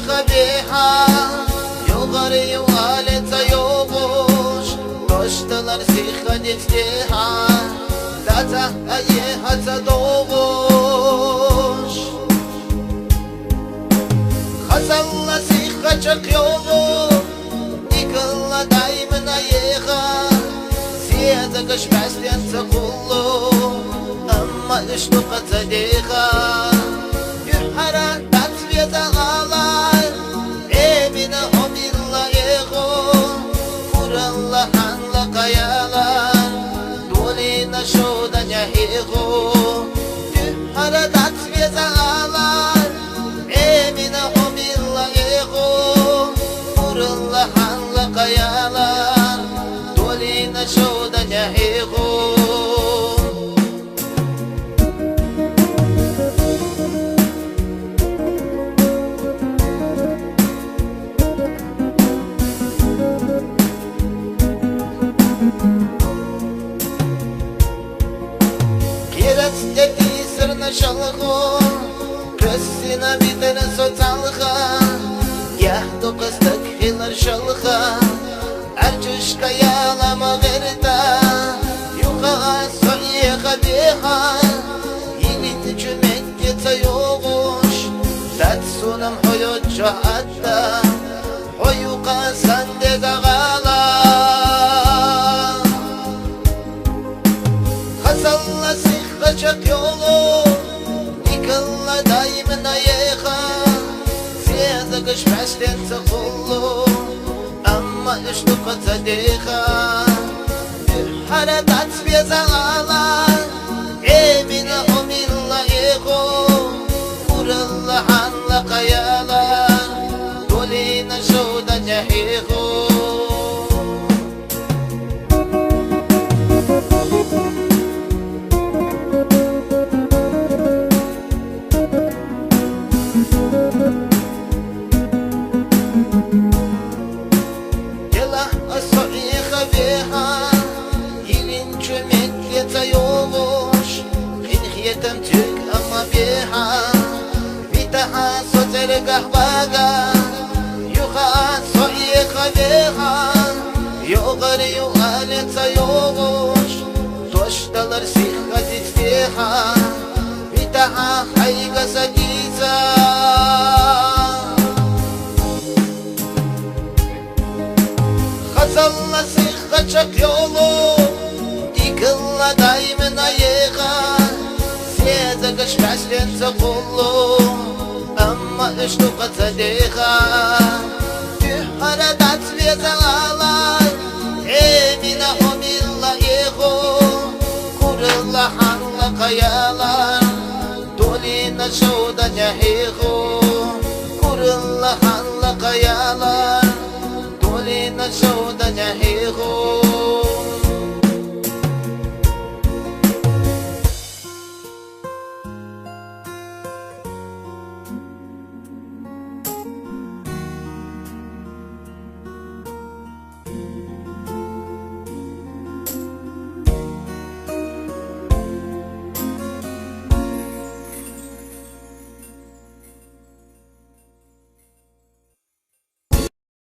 biha yukarı yuvaleta yokuş koştular sihat istiha Lata ayihata doğuş Hazalla siha çok yolu Nikılla daimına yeha Siyada kışmezden takullu Ama üçlü kata deha Yuhara tatviyata ağlar Emine homilla yeho Kuralla hanla kayalar Dolina şoda nyaheho Yuhara tatviyata ağlar Emine homilla yeho Kuralla hanla kayalar Dolina şoda nyaheho Sırna şalgı Kössina bitene sotalga Yahdu kıstık hilar şalga Ercüşka yalama verda Yuka soyeka biha Yinit cümek gita yoğuş Tat sunam hoyot çohatta Hoyuka sande gağala Hazalla sıkla çok yolu Nikılla daimına yeha Siyada kışmezden tıkullu Ama üçlü kata deha Bir haradat biyaza ağlar Emine homilla yeho Kuralla hanla kayalar Dolina şoda nyaheho Tük ama biha Bitaha soter gahbaga Yuha soyeka biha Yugar yuhaleta yoğuş Toştalar sihat istiha Bitaha hayga sagiza Hazalla sihat çok yolu Dikılla daimına yeha Siyada kışmezden takullu Ama üçlü kata deha Yuhara tatviyata ağlar Emine homilla yeho Kurilla hanla kayalar Dolina şoda nyaheho Kurilla hanla kayalar Dolina şoda nyaheho